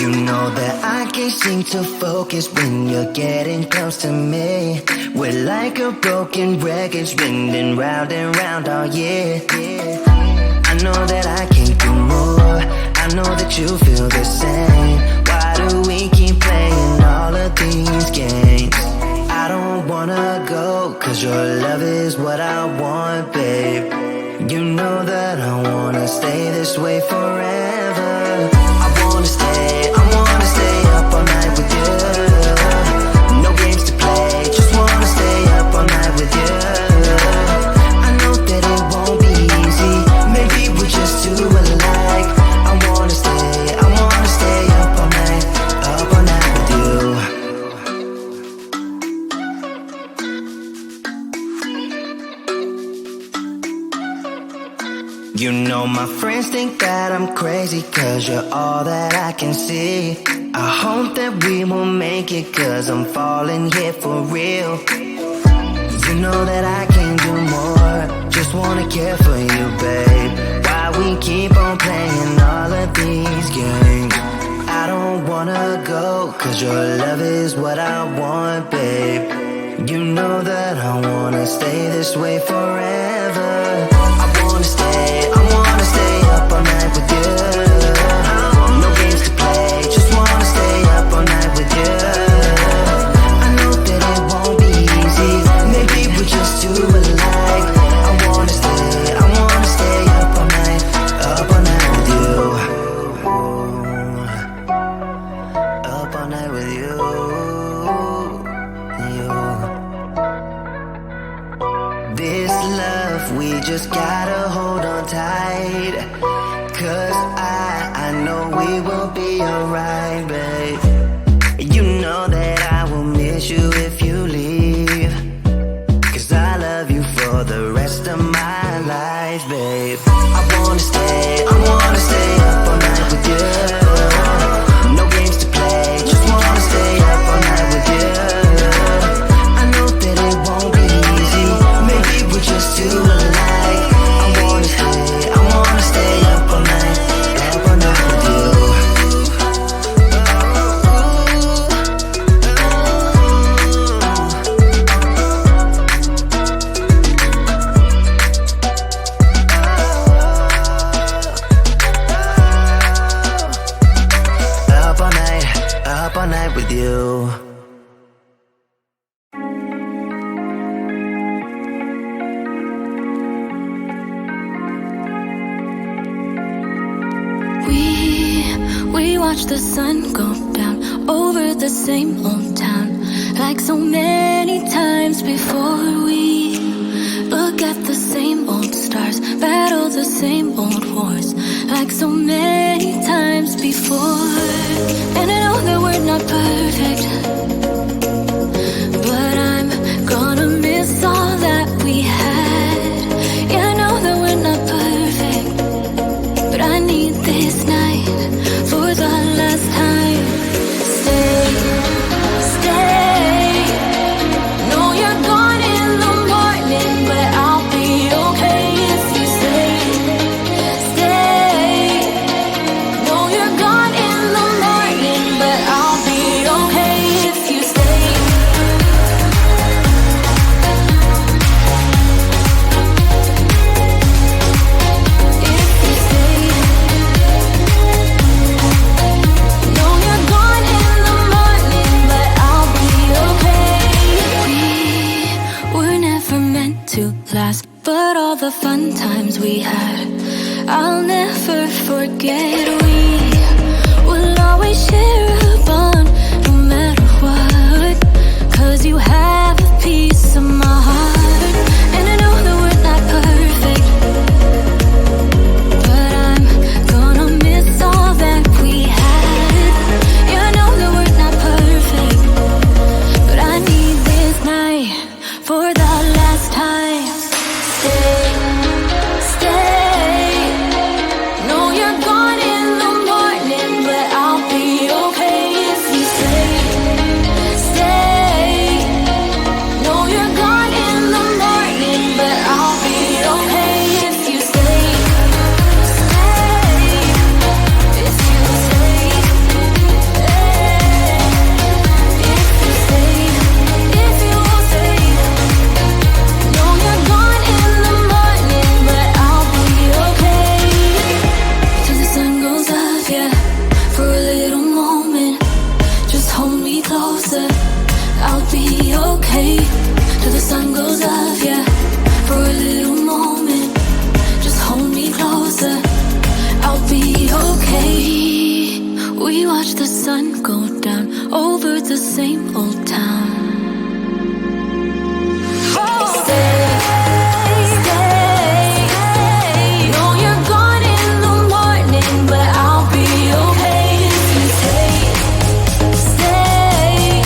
You know that I can't seem to focus when you're getting close to me. We're like a broken record spinning round and round all year. I know that I can't do more. I know that you feel the same. Why do we keep playing all of these games? I don't wanna go, cause your love is what I want, babe. You know that I wanna stay this way forever. I wanna stay up all night with you. No games to play, just wanna stay up all night with you. I know that it won't be easy, maybe we're just too alike. I wanna stay up all night with you. You know my friends think that I'm crazy, cause you're all that I can see. I hope that we will make it, cause I'm falling here for real. You know that I can't do more, just wanna care for you, babe. Why we keep on playing all of these games? I don't wanna go, cause your love is what I want, babe. You know that I wanna stay this way forever. I wanna stay up all night with you. No games to play, just wanna stay up all night with you. I know that it won't be easy, maybe we're just too alike. I wanna stay up all night with you. Up all night with you. This love, we just gotta hold on tight. Cause I know we will be alright, babe. You know that I will miss you if you leave. Cause I love you for the rest of my life, babe. I wanna stay up all night with you. No games to play, just wanna stay up all night with you. I know that it won't be easy, maybe we're just too alike. I wanna stay up all night with you. Up all night with you. We watch the sun go down over the same old town, like so many times before. We look at the same old stars, battle the same old wars, like so many times before. And I know that we're not perfect, but I'm gonna miss all that we had. Yeah, I know that we're not perfect, but I need this night for the last time. Stay. Know you're gone in the morning, but I'll be okay if you stay. Stay. Know you're gone in the morning, but I'll be okay if you stay. If you stay. Know you're gone in the morning, but I'll be okay. We were never meant to last, but all the fun times we had, I'll never forget. We will always share a bond, no matter what, cause you have a piece of my heart. And I know that we're not perfect, but I'm gonna miss all that we had. Yeah, I know that we're not perfect, but I need this night for the last time. Stay. Know you're gone in sun go down over the same old town. Stay, stay. Know you're gone in the morning, but I'll be okay if you stay, stay.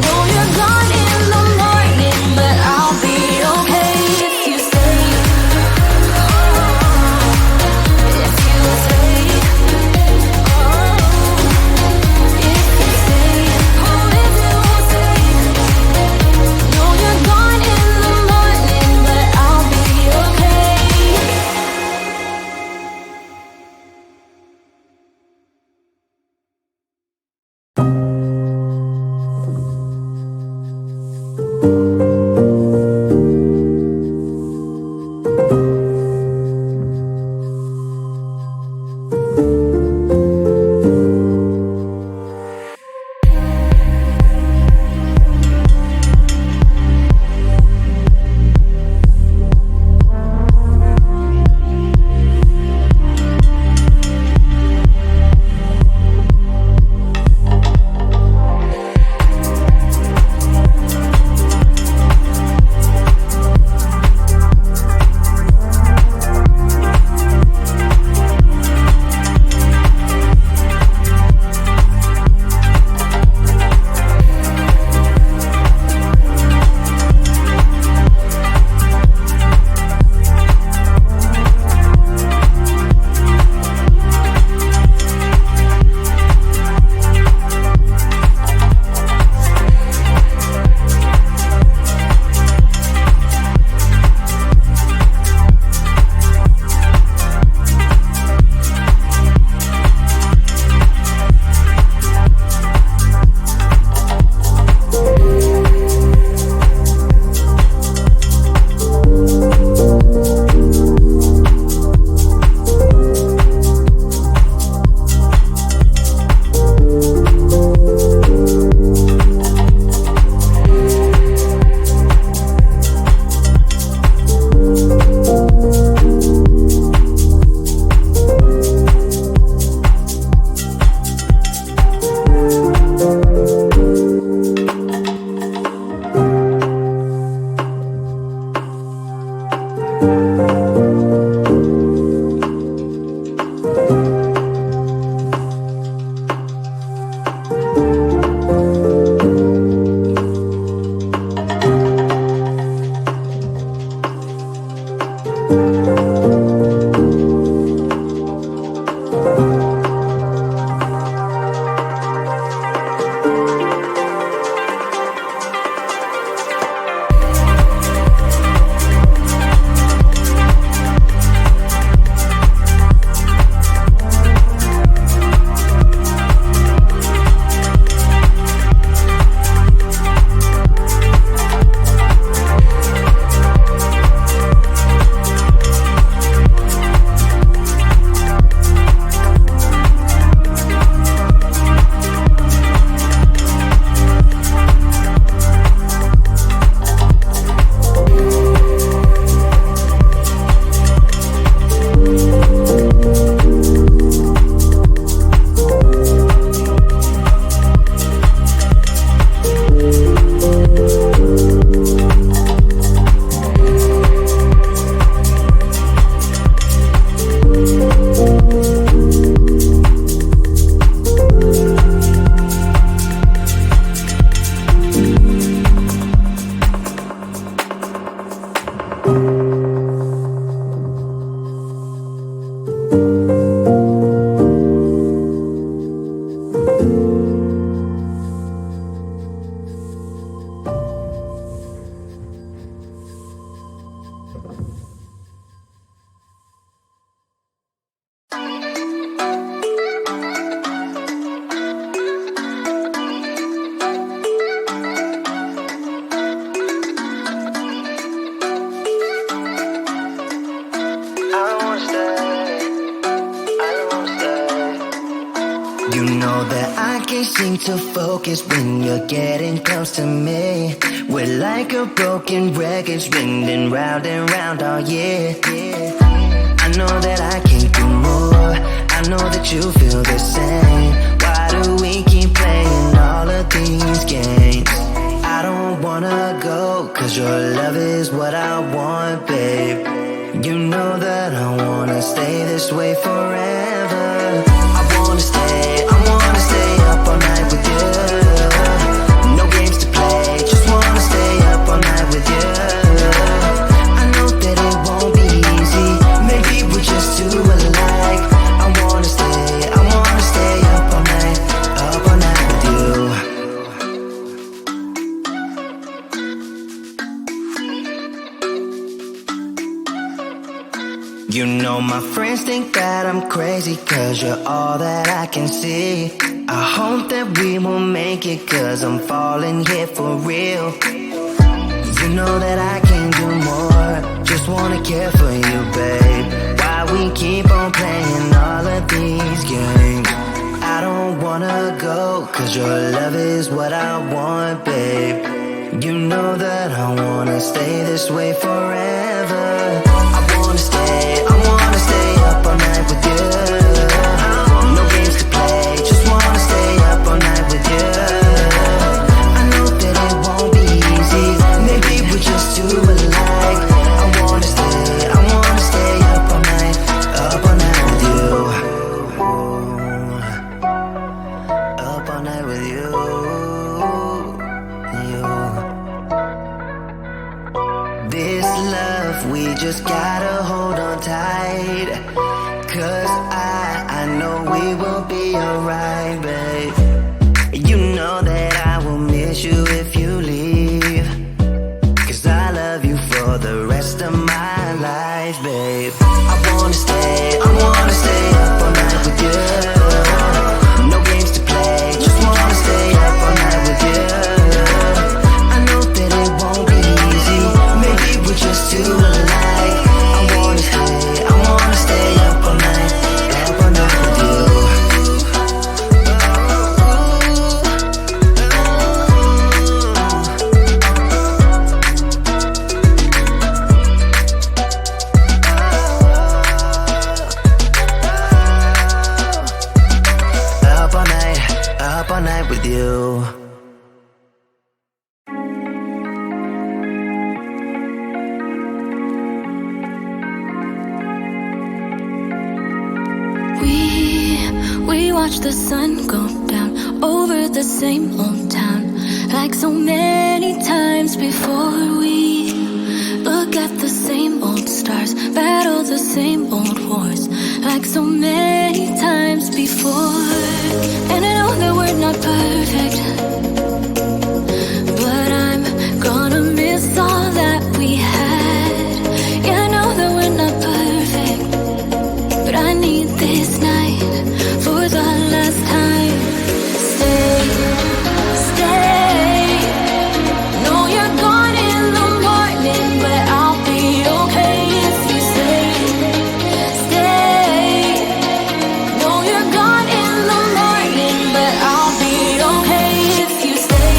Know you're gone in the morning, but I'll be okay if you stay. If you stay, if you stay, oh, if you stay. Know you're gone in the morning, but I'll be okay. You know that I can't seem to focus when you're getting close to me. We're like a broken record spinning round and round all year. I know that I can't do more. I know that you feel the same. Why do we keep playing all of these games? I don't wanna go, cause your love is what I want, babe. You know that I wanna stay this way forever. I wanna stay up all night with you. No games to play, just wanna stay up all night with you. I know that it won't be easy, maybe we're just too alike. I wanna stay up all night with you. You know my friends think that I'm crazy, cause you're all that I can see. I hope that we will make it, cause I'm falling here for real. You know that I can do more, just wanna care for you, babe. Why we keep on playing all of these games? I don't wanna go, cause your love is what I want, babe. You know that I wanna stay this way forever. I wanna stay up all night with you. No games to play, just wanna stay up all night with you. I know that it won't be easy, maybe we're just too alike. I wanna stay up all night with you. Up all night with you. This love, we just gotta hold on tight. Cause I know we will be alright, babe. You know that I will miss you if you leave. Cause I love you for the rest of my life, babe. I wanna stay up all night with you. No games to play, just wanna stay up all night with you. I know that it won't be easy, maybe we're just too alike. I wanna stay up all night with you. Up all night with you. We watch the sun go down over the same old town, like so many times before. We look at the same old stars, battle the same old wars, like so many times before. And I know that we're not perfect, but I'm gonna miss all that we had. Yeah, I know that we're not perfect, but I need this night for the last time. Stay. Know you're gone in the morning, but I'll be okay if you stay. Know you're gone in the morning, but I'll be okay if you stay.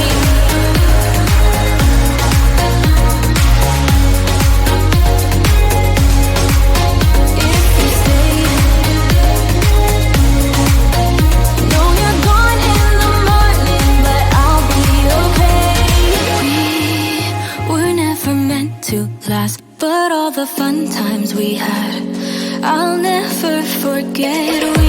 If you stay. Know you're gone in the morning, but I'll be okay. We were never meant to last, but all the fun times we had, I'll never forget.